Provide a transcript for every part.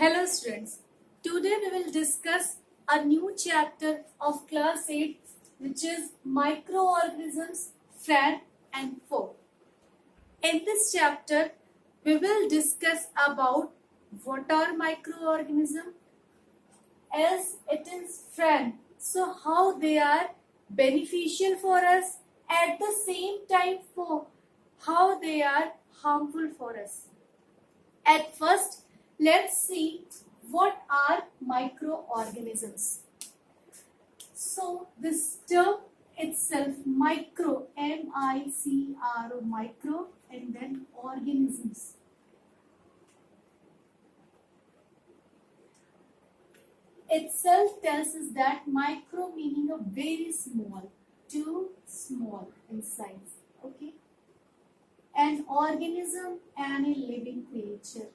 Hello students, today we will discuss a new chapter of class 8 which is microorganisms, Fran and Foe. In this chapter we will discuss about what are microorganisms as it is Fran. So how they are beneficial for us at the same time for how they are harmful for us. At first, let's see what are microorganisms. So this term itself, micro, M-I-C-R-O, micro, and then organisms. Itself tells us that micro meaning a very small, too small in size. Okay. An organism and a living creature.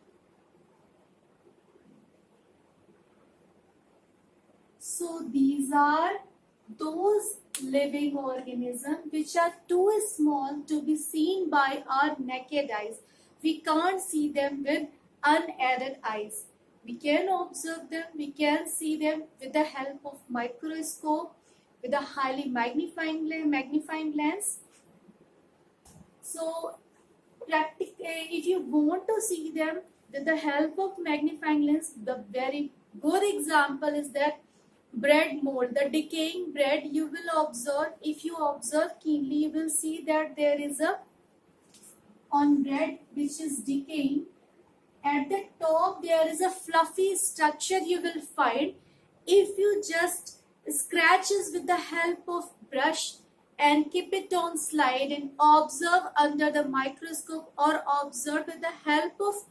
So these are those living organisms which are too small to be seen by our naked eyes. We can't see them with unaided eyes. We can observe them, we can see them with the help of microscope, with a highly magnifying lens. So if you want to see them with the help of magnifying lens, the very good example is that bread mold, the decaying bread. You will observe, if you observe keenly, you will see that there is a on bread which is decaying. At the top there is a fluffy structure you will find. If you just scratches with the help of brush and keep it on slide and observe under the microscope or observe with the help of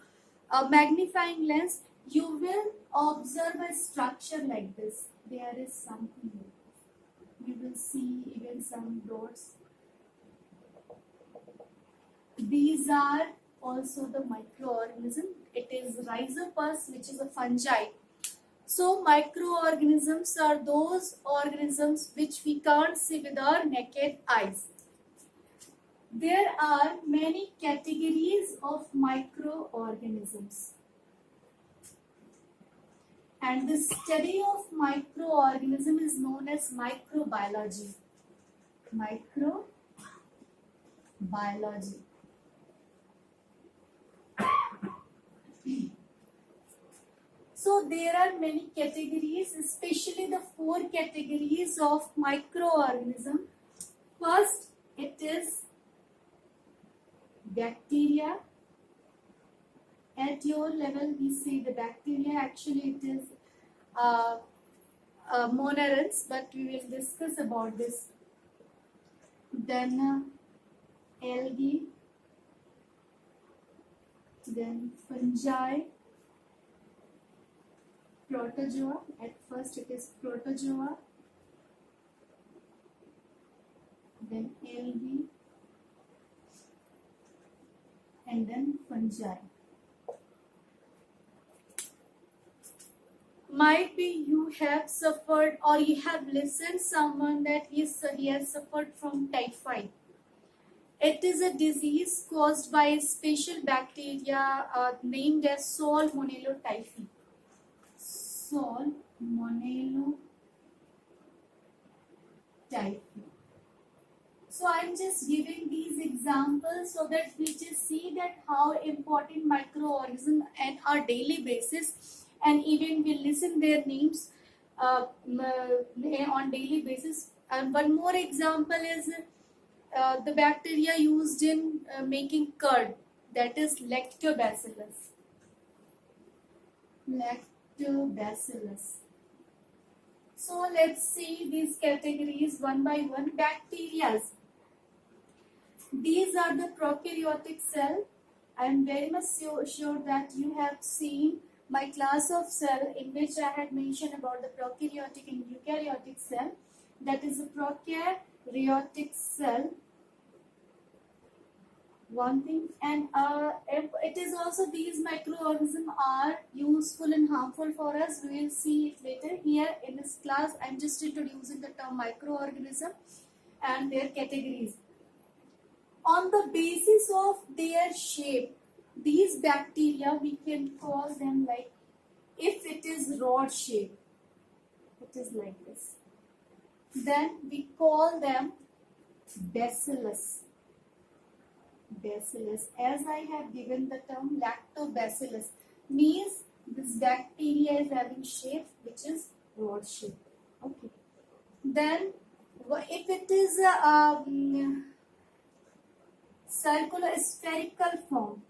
a magnifying lens, you will observe a structure like this. There is something here. You will see even some dots. These are also the microorganism. It is Rhizopus, which is a fungi. So microorganisms are those organisms which we can't see with our naked eyes. There are many categories of microorganisms. And the study of microorganism is known as microbiology. Microbiology. So there are many categories, especially the 4 categories of microorganism. First, it is bacteria. At your level, we say the bacteria. Actually, it is monorems, but we will discuss about this. Then algae. Then fungi. Protozoa. At first it is protozoa, then algae, and then fungi. Might be you have suffered or you have listened someone that he has suffered from typhoid. It is a disease caused by a special bacteria named as Salmonella typhi. Salmonella typhi. So I'm just giving these examples so that we just see that how important microorganisms at our daily basis, and even we listen their names on daily basis. And one more example is the bacteria used in making curd, that is lactobacillus. Lactobacillus. So let's see these categories one by one. Bacteria. These are the prokaryotic cell. I am very much sure that you have seen my class of cell in which I had mentioned about the prokaryotic and eukaryotic cell. That is a prokaryotic cell. One thing, and it is also these microorganisms are useful and harmful for us. We will see it later. Here in this class, I am just introducing the term microorganism and their categories. On the basis of their shape, these bacteria we can call them like if it is rod shape, it is like this, then we call them bacillus. Bacillus, as I have given the term lactobacillus, means this bacteria is having shape which is rod shape. Okay. Then if it is a circular spherical form,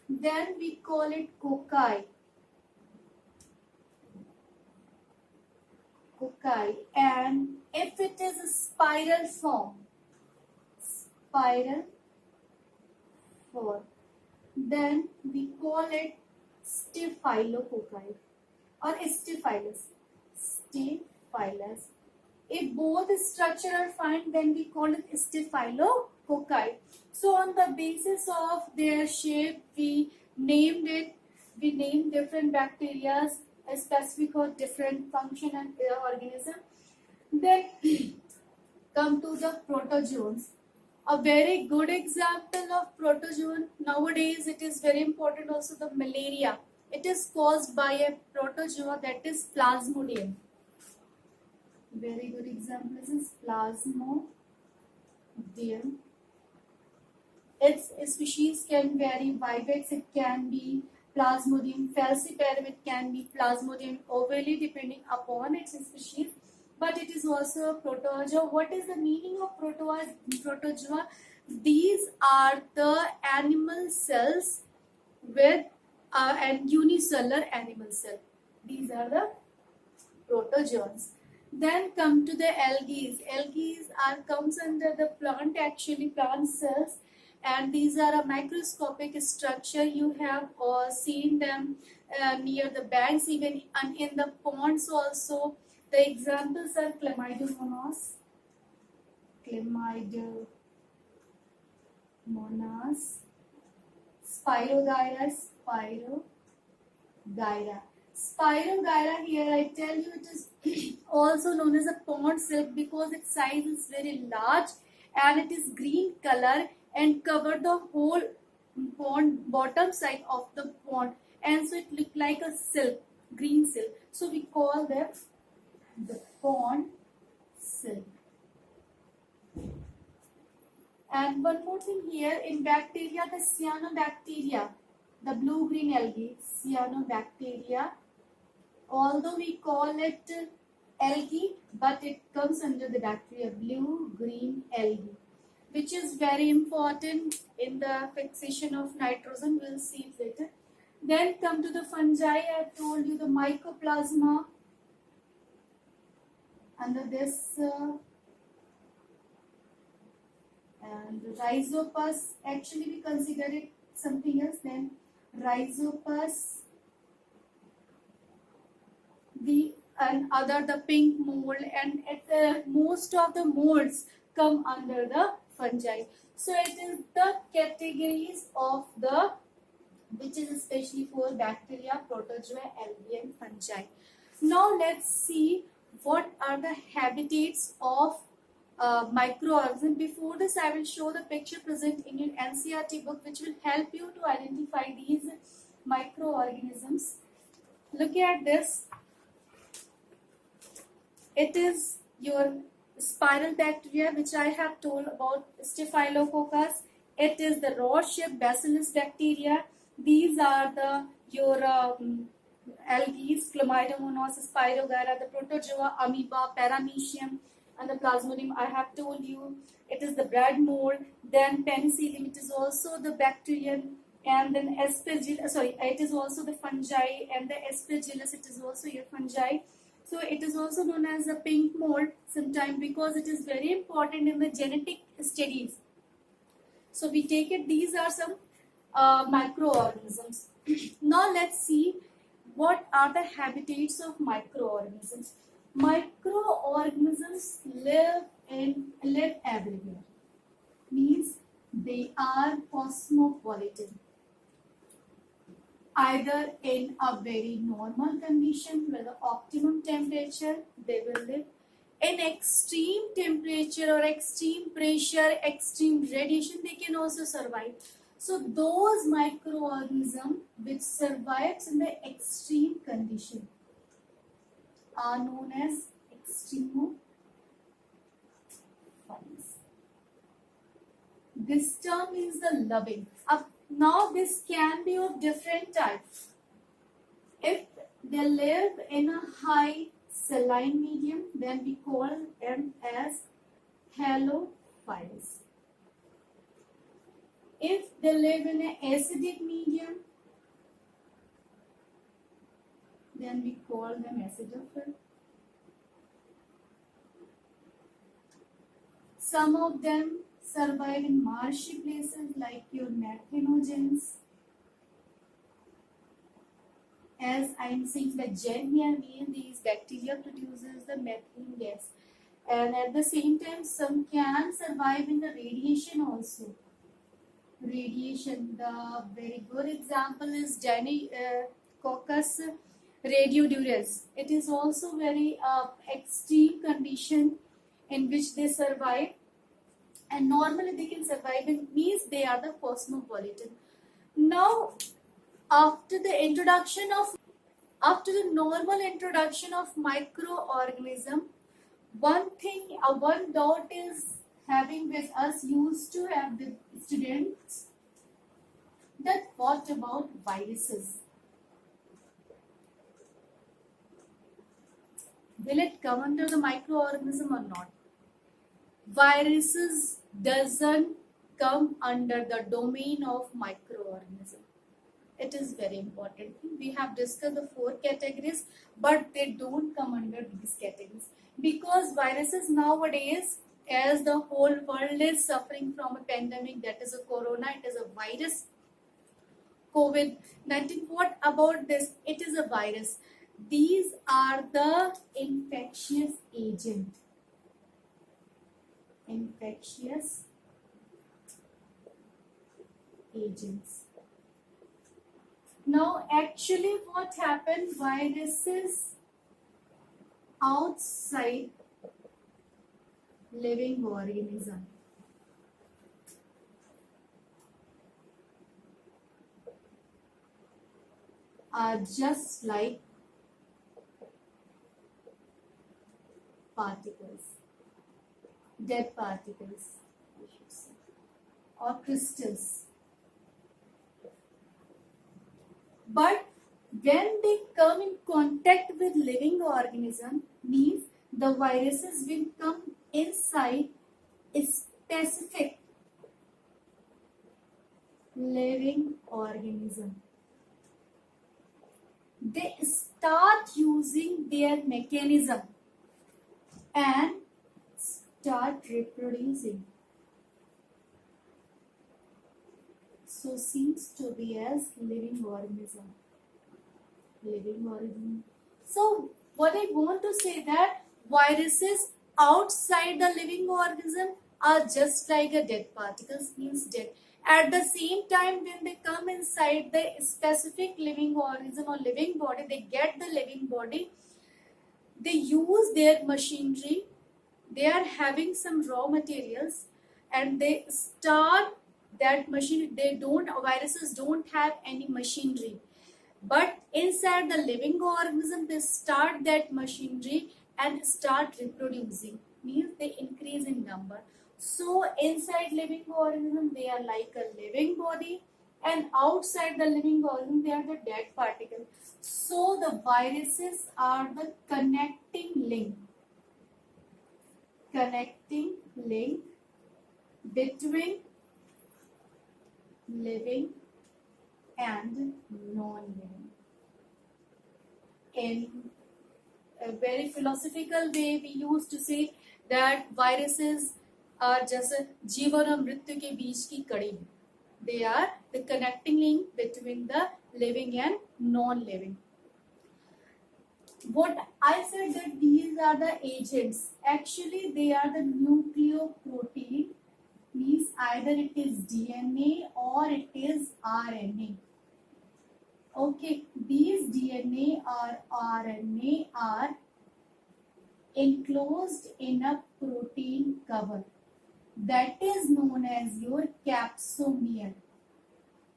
then we call it cocci. And if it is a spiral form, then we call it staphylococci or staphylos. If both structure are fine, then we call it staphylococci. So on the basis of their shape, we named different bacteria specific or different function and organism. Then come to the protozoans. A very good example of protozoan nowadays, it is very important also, the malaria. It is caused by a protozoa, that is Plasmodium. Very good example is Plasmodium. Its species can vary. Vivax, it can be Plasmodium falciparum, it can be Plasmodium ovale, depending upon its species. But it is also a protozoa. What is the meaning of protozoa? These are the animal cells with and unicellular animal cell. These are the protozoans. Then come to the algae. Algae comes under the plant, actually plant cells, and these are a microscopic structure. You have seen them near the banks, even and in the ponds also. The examples are Chlamydomonas, Spirogyra. Spirogyra, here I tell you, it is also known as a pond silk because its size is very large and it is green color and cover the whole pond bottom side of the pond, and so it look like a silk, green silk. So we call them the pond silk. And one more thing here, in bacteria, the cyanobacteria, the blue-green algae, cyanobacteria, although we call it algae, but it comes under the bacteria, blue-green algae, which is very important in the fixation of nitrogen. We'll see it later. Then come to the fungi. I told you the mycoplasma. Under this and rhizopus, actually we consider it something else. Then rhizopus, the pink mold, and most of the molds come under the fungi. So it is the categories of the, which is especially for bacteria, protozoa, algae and fungi. Now let's see what are the habitats of microorganisms. Before this, I will show the picture present in your NCERT book, which will help you to identify these microorganisms. Look at this. It is your spiral bacteria, which I have told about, Staphylococcus. It is the rod-shaped bacillus bacteria. These are your algae, Chlamydomonas, Spirogyra, the protozoa, amoeba, paramecium, and the Plasmodium. I have told you it is the bread mold. Then penicillium, it is also the bacterium, and then aspergillus. It is also the fungi, and the aspergillus, it is also your fungi. So it is also known as a pink mold sometimes because it is very important in the genetic studies. So we take it. These are some microorganisms. Now let's see what are the habitats of microorganisms. Microorganisms live everywhere. Means they are cosmopolitan. Either in a very normal condition with the optimum temperature, they will live. In extreme temperature or extreme pressure, extreme radiation, they can also survive. So those microorganisms which survives in the extreme condition are known as extremophiles. This term is the loving. Now this can be of different types. If they live in a high saline medium, then we call them as halophiles. If they live in an acidic medium, then we call them acidophile. Some of them survive in marshy places like your methanogens. As I am saying, the gen here means these bacteria produces the methane gas. And at the same time, some can survive in the radiation also. Radiation, the very good example is Deinococcus radiodurans. It is also very extreme condition in which they survive, and normally they can survive. It means they are the cosmopolitan. Now, after the normal introduction of microorganism, one doubt is having with us, used to have with students, that what about viruses? Will it come under the microorganism or not? Viruses doesn't come under the domain of microorganism. It is very important. We have discussed the 4 categories, but they don't come under these categories because viruses nowadays, as the whole world is suffering from a pandemic, that is a corona, it is a virus, COVID-19. What about this? It is a virus. These are the infectious agent. Infectious agents. Now, actually, what happened? Viruses outside living organism are just like particles, dead particles, I should say, or crystals. But when they come in contact with living organism, means the viruses will come inside a specific living organism. They start using their mechanism and start reproducing. So seems to be as living organism. Living organism. So what I want to say that viruses outside the living organism are just like a dead particles, means dead. At the same time, when they come inside the specific living organism or living body, they get the living body, they use their machinery, they are having some raw materials, and they start that machine. Viruses don't have any machinery, but inside the living organism they start that machinery and start reproducing, means they increase in number. So inside living organism they are like a living body, and outside the living organism they are the dead particle. So the viruses are the connecting link between living and non-living. In a very philosophical way, we used to say that viruses are just जीवन और मृत्यु के बीच की कड़ी. They are the connecting link between the living and non-living. What I said that these are the agents. Actually, they are the nucleoprotein, means either it is DNA or it is RNA. Okay, these DNA or RNA are enclosed in a protein cover that is known as your capsomere.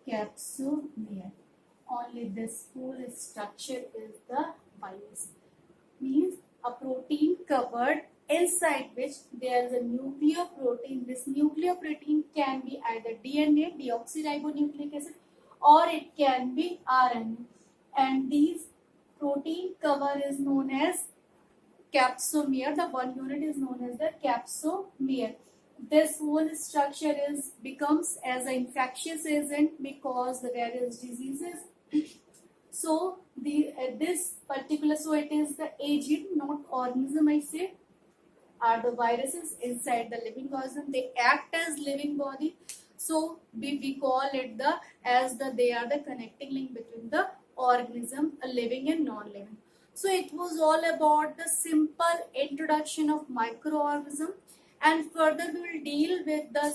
capsomere. Only this whole structure is the virus. Means a protein covered inside which there is a nucleoprotein. This nucleoprotein can be either DNA, deoxyribonucleic acid, or it can be RNA. And these protein cover is known as capsomere. The one unit is known as the capsomere. This whole structure becomes as an infectious agent because the various diseases. So this particular, so it is the agent, not organism, I say, are the viruses inside the living organism. They act as living body. So we call it they are the connecting link between the organism, a living and non-living. So it was all about the simple introduction of microorganism, and further we will deal with the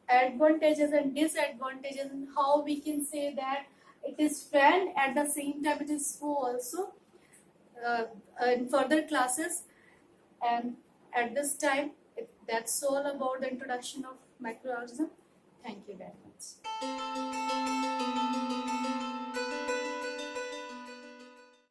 advantages and disadvantages and how we can say that it is friend at the same time it is foe also uh, in further classes. And at this time, that's all about the introduction of microorganism. Thank you very much.